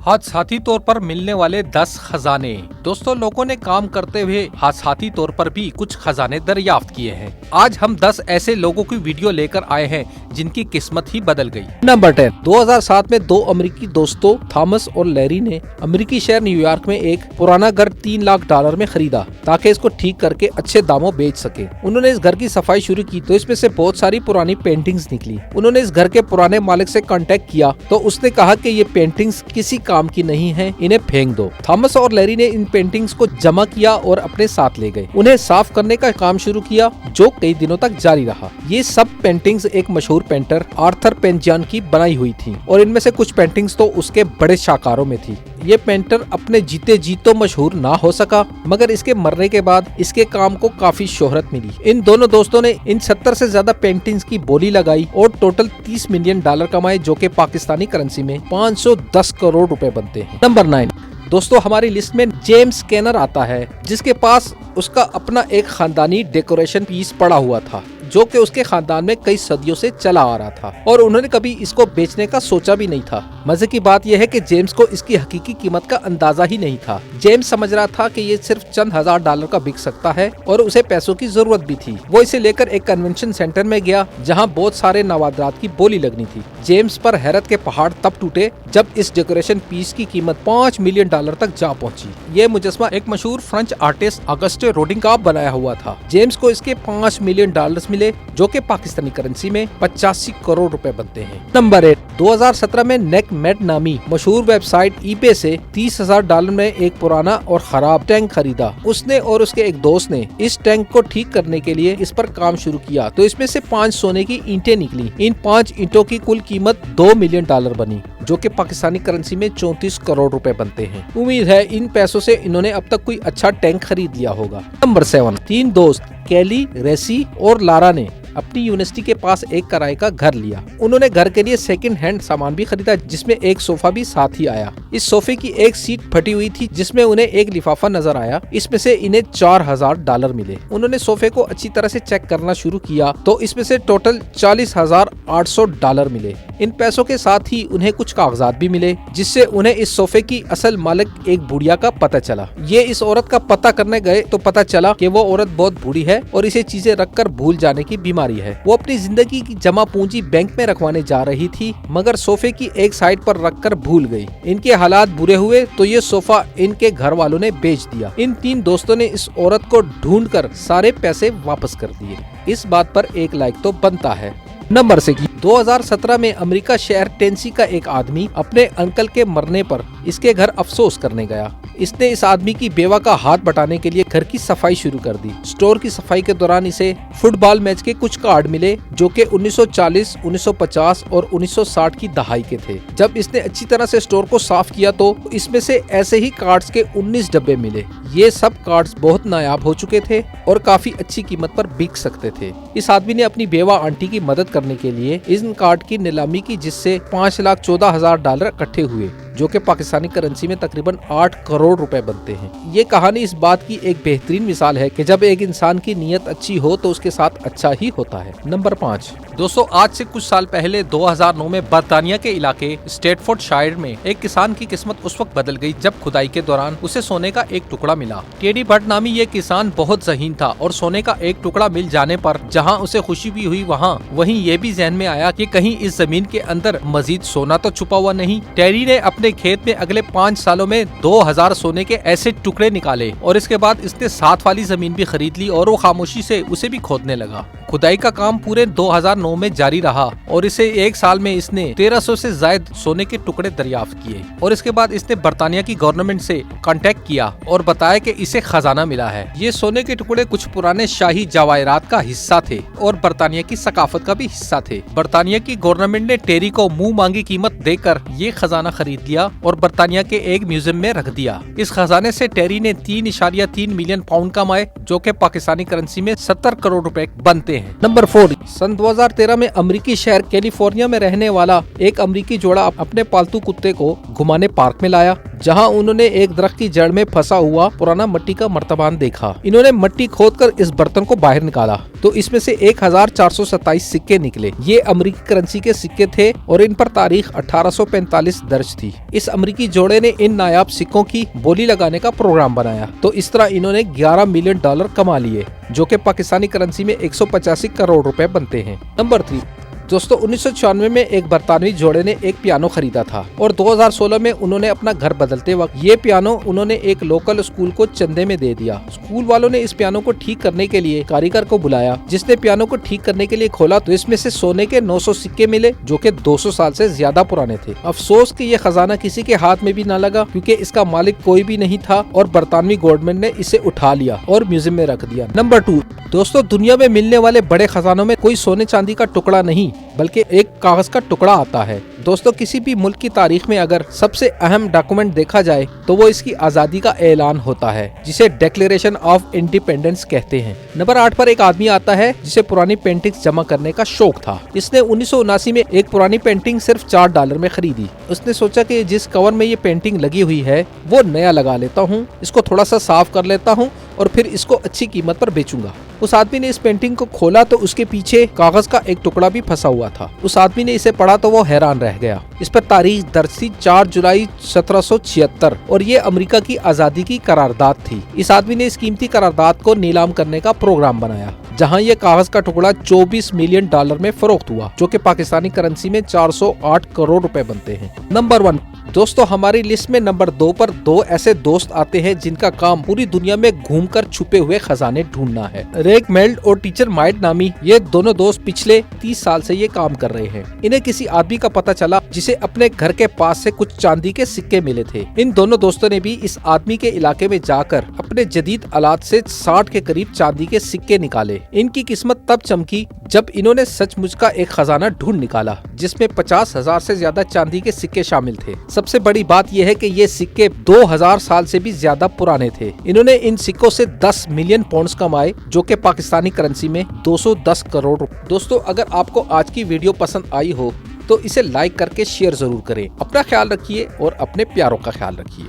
हादसाती तौर पर मिलने वाले 10 खजाने। दोस्तों, लोगों ने काम करते हुए हादसाती तौर पर भी कुछ खजाने दरियाफ्त किए हैं। आज हम 10 ऐसे लोगों की वीडियो लेकर आए हैं जिनकी किस्मत ही बदल गई। नंबर 10। 2007 में दो अमेरिकी दोस्तों थॉमस और लैरी ने अमेरिकी शहर न्यूयॉर्क में एक पुराना घर $3 लाख में खरीदा ताकि इसको ठीक करके अच्छे दामों बेच सके। उन्होंने इस घर की सफाई शुरू की तो इसमें से बहुत सारी पुरानी पेंटिंग्स निकली। उन्होंने इस घर के पुराने मालिक से कांटेक्ट किया तो उसने कहा कि ये पेंटिंग्स किसी काम की नहीं है, इन्हें फेंक दो। थॉमस और लैरी ने इन पेंटिंग्स को जमा किया और अपने साथ ले गए। उन्हें साफ करने का काम शुरू किया जो कई दिनों तक जारी रहा। ये सब पेंटिंग्स एक मशहूर पेंटर आर्थर पेंजियन की बनाई हुई थी और इनमें से कुछ पेंटिंग्स तो उसके बड़े शाहकारों में थी। ये पेंटर अपने जीते जी तो मशहूर ना हो सका, मगर इसके मरने के बाद इसके काम को काफी शोहरत मिली। इन दोनों दोस्तों ने इन 70 से ज्यादा पेंटिंग्स की बोली लगाई और टोटल $30 मिलियन कमाए, जो कि पाकिस्तानी करेंसी में 510 करोड़ रुपए बनते हैं। नंबर 9। दोस्तों, हमारी लिस्ट में जेम्स कैनर आता है, जिसके पास उसका अपना एक खानदानी डेकोरेशन पीस पड़ा हुआ था जो कि उसके खानदान में कई सदियों से चला आ रहा था और उन्होंने कभी इसको बेचने का सोचा भी नहीं था। मजे की बात यह है कि जेम्स को इसकी हकीकी कीमत का अंदाजा ही नहीं था। जेम्स समझ रहा था कि ये सिर्फ चंद $1000 का बिक सकता है और उसे पैसों की जरूरत भी थी। वो इसे लेकर एक कन्वेंशन सेंटर में गया जहाँ बहुत सारे नवादरात की बोली लगनी थी। जेम्स पर हैरत के पहाड़ तब टूटे जब इस डेकोरेशन पीस की कीमत $5 मिलियन तक जा पहुंची। ये मुजस्मा एक मशहूर फ्रेंच आर्टिस्ट ऑगस्टे रोडिंग का बनाया हुआ था। जेम्स को इसके $5 मिलियन मिले, जो कि पाकिस्तानी करेंसी में 85 करोड़ रुपए बनते हैं। नंबर 8। 2017 में नेकमेड नामी मशहूर वेबसाइट ईबे से $30,000 में एक पुराना और खराब टैंक खरीदा। उसने और उसके एक दोस्त ने इस टैंक को ठीक करने के लिए इस पर काम शुरू किया तो इसमें से 5 सोने की ईंटें निकली। इन 5 ईंटों की कुल कीमत $2 मिलियन बनी, जो कि पाकिस्तानी करेंसी में 34 करोड़ रुपए बनते हैं। उम्मीद है इन पैसों से इन्होंने अब तक कोई अच्छा टैंक खरीद लिया होगा। नंबर 7। 3 दोस्त कैली, रेसी और लारा ने अपनी यूनिवर्सिटी के पास एक किराए का घर लिया। उन्होंने घर के लिए सेकंड हैंड सामान भी खरीदा, जिसमें एक सोफा भी साथ ही आया। इस सोफे की एक सीट फटी हुई थी जिसमें उन्हें एक लिफाफा नजर आया। इसमें से इन्हें $4000 मिले। उन्होंने सोफे को अच्छी तरह से चेक करना शुरू किया तो इसमें से टोटल $40,800 मिले। इन पैसों के साथ ही उन्हें कुछ कागजात भी मिले, जिससे उन्हें इस सोफे की असल मालिक एक बुढ़िया का पता चला। ये इस औरत का पता करने गए तो पता चला कि वो औरत बहुत बूढ़ी है और इसे चीजें रखकर भूल जाने की बीमारी है। वो अपनी जिंदगी की जमा पूंजी बैंक में रखवाने जा रही थी, मगर सोफे की एक साइड पर रखकर भूल गई। इनके हालात बुरे हुए तो ये सोफा इनके घर वालों ने बेच दिया। इन 3 दोस्तों ने इस औरत को ढूंढकर सारे पैसे वापस कर दिए। इस बात पर एक लाइक तो बनता है। नंबर 6। 2017 में अमेरिका शहर टेनेसी का एक आदमी अपने अंकल के मरने पर इसके घर अफसोस करने गया। इसने इस आदमी की बेवा का हाथ बटाने के लिए घर की सफाई शुरू कर दी। स्टोर की सफाई के दौरान इसे फुटबॉल मैच के कुछ कार्ड मिले जो कि 1940, 1950 और 1960 की दहाई के थे। जब इसने अच्छी तरह से स्टोर को साफ किया तो इसमें से ऐसे ही कार्ड्स के 19 डब्बे मिले। ये सब कार्ड्स बहुत नायाब हो चुके थे और काफी अच्छी कीमत पर बिक सकते थे। इस आदमी ने अपनी बेवा आंटी की मदद करने के लिए इन कार्ड की नीलामी की, जिससे $5,14,000 इकट्ठे हुए, जो कि पाकिस्तानी करेंसी में तकरीबन 8 करोड़ रुपए बनते हैं। ये कहानी इस बात की एक बेहतरीन मिसाल है कि जब एक इंसान की नीयत अच्छी हो तो उसके साथ अच्छा ही होता है। नंबर 5। दोस्तों, आज से कुछ साल पहले 2009 में बर्तानिया के इलाके स्टेटफोर्डशायर में एक किसान की किस्मत उस वक्त बदल गई जब खुदाई के दौरान उसे सोने का एक टुकड़ा मिला। टेडी बट नामी ये किसान बहुत ज़हीन था और सोने का एक टुकड़ा मिल जाने पर जहां उसे खुशी भी हुई वहीं ये भी जहन में आया कि कहीं इस जमीन के अंदर मजीद सोना तो छुपा हुआ नहीं। टेडी ने अपने खेत में अगले 5 सालों में 2000 सोने के ऐसे टुकड़े निकाले और इसके बाद इसने साथ वाली जमीन भी खरीद ली और वो खामोशी से उसे भी खोदने लगा। खुदाई का काम पूरे 2009 में जारी रहा और इसे 1 साल में इसने 1300 से ज्यादा सोने के टुकड़े दरियाफ्त किए और इसके बाद इसने बर्तानिया की गवर्नमेंट से कांटेक्ट किया और बताया कि इसे खजाना मिला है। ये सोने के टुकड़े कुछ पुराने शाही जवाहरात का हिस्सा थे और बर्तानिया की सकाफत का भी हिस्सा थे। बर्तानिया की गवर्नमेंट ने टेरी को मुंह मांगी कीमत देकर ये खजाना खरीद लिया और बर्तानिया के एक म्यूजियम में रख दिया। इस खजाने से टेरी ने 3.3 मिलियन पाउंड कमाए, जो कि पाकिस्तानी करेंसी में 70 करोड़ रुपए बनते हैं। नंबर 4। सन 2013 में अमेरिकी शहर कैलिफोर्निया में रहने वाला एक अमेरिकी जोड़ा अपने पालतू कुत्ते को घुमाने पार्क में लाया। जहां उन्होंने एक दरख्त की जड़ में फंसा हुआ पुराना मिट्टी का मर्तबान देखा। इन्होंने मिट्टी खोदकर इस बर्तन को बाहर निकाला तो इसमें से 1427 सिक्के निकले। ये अमेरिकी करेंसी के सिक्के थे और इन पर तारीख 1845 दर्ज थी। इस अमेरिकी जोड़े ने इन नायाब सिक्कों की बोली लगाने का प्रोग्राम बनाया तो इस तरह इन्होंने 11 मिलियन डॉलर कमा लिए, जो कि पाकिस्तानी करेंसी में 185 करोड़ रुपए बनते हैं। नंबर 3 दोस्तों, 1996 में एक बरतानवी जोड़े ने एक पियानो खरीदा था और 2016 में उन्होंने अपना घर बदलते वक्त ये पियानो उन्होंने एक लोकल स्कूल को चंदे में दे दिया। स्कूल वालों ने इस पियानो को ठीक करने के लिए कारीगर को बुलाया, जिसने पियानो को ठीक करने के लिए खोला तो इसमें से सोने के 900 सिक्के मिले, जो कि 200 साल से ज्यादा पुराने थे। अफसोस कि ये खजाना किसी के हाथ में भी न लगा, क्योंकि इसका मालिक कोई भी नहीं था और बरतानवी गवर्नमेंट ने इसे उठा लिया और म्यूजियम में रख दिया। नंबर 2 दोस्तों, दुनिया में मिलने वाले बड़े खजानों में कोई सोने चांदी का टुकड़ा नहीं बल्कि एक कागज का टुकड़ा आता है। दोस्तों, किसी भी मुल्क की तारीख में अगर सबसे अहम डॉक्यूमेंट देखा जाए तो वो इसकी आजादी का ऐलान होता है, जिसे डिक्लेरेशन ऑफ इंडिपेंडेंस कहते हैं। नंबर 8 पर एक आदमी आता है जिसे पुरानी पेंटिंग्स जमा करने का शौक था। इसने 1979 में एक पुरानी पेंटिंग सिर्फ $4 में खरीदी। उसने सोचा कि जिस कवर में ये पेंटिंग लगी हुई है वो नया लगा लेता हूँ, इसको थोड़ा सा साफ कर लेता हूँ और फिर इसको अच्छी कीमत पर बेचूंगा। उस आदमी ने इस पेंटिंग को खोला तो उसके पीछे कागज का एक टुकड़ा भी फंसा हुआ था। उस आदमी ने इसे पढ़ा तो वो हैरान रह गया। इस पर तारीख दर्ज थी 4 जुलाई 1776 और ये अमेरिका की आजादी की करारदाद थी। इस आदमी ने इस कीमती करारदाद को नीलाम करने का प्रोग्राम बनाया, जहां ये कागज का टुकड़ा 24 मिलियन डॉलर में फरोख्त हुआ, जो कि पाकिस्तानी करेंसी में 408 करोड़ रुपए बनते हैं। नंबर 1 दोस्तों, हमारी लिस्ट में नंबर 2 पर 2 ऐसे दोस्त आते हैं जिनका काम पूरी दुनिया में घूमकर छुपे हुए खजाने ढूंढना है। रेग मेल्ड और टीचर माइट नामी ये दोनों दोस्त पिछले 30 साल से ये काम कर रहे हैं। इन्हें किसी आदमी का पता चला जिसे अपने घर के पास से कुछ चांदी के सिक्के मिले थे। इन दोनों दोस्तों ने भी इस आदमी के इलाके में जाकर अपने जदीद आलात से 60 के करीब चांदी के सिक्के निकाले। इनकी किस्मत तब चमकी जब इन्होंने सचमुच का एक खजाना ढूंढ निकाला, जिसमें 50,000 से ज्यादा चांदी के सिक्के शामिल थे। सबसे बड़ी बात यह है कि ये सिक्के 2000 साल से भी ज्यादा पुराने थे। इन्होंने इन सिक्कों से 10 मिलियन पाउंड्स कमाए, जो कि पाकिस्तानी करेंसी में 210 करोड़। दोस्तों, अगर आपको आज की वीडियो पसंद आई हो तो इसे लाइक करके शेयर जरूर करें। अपना ख्याल रखिए और अपने प्यारों का ख्याल रखिए।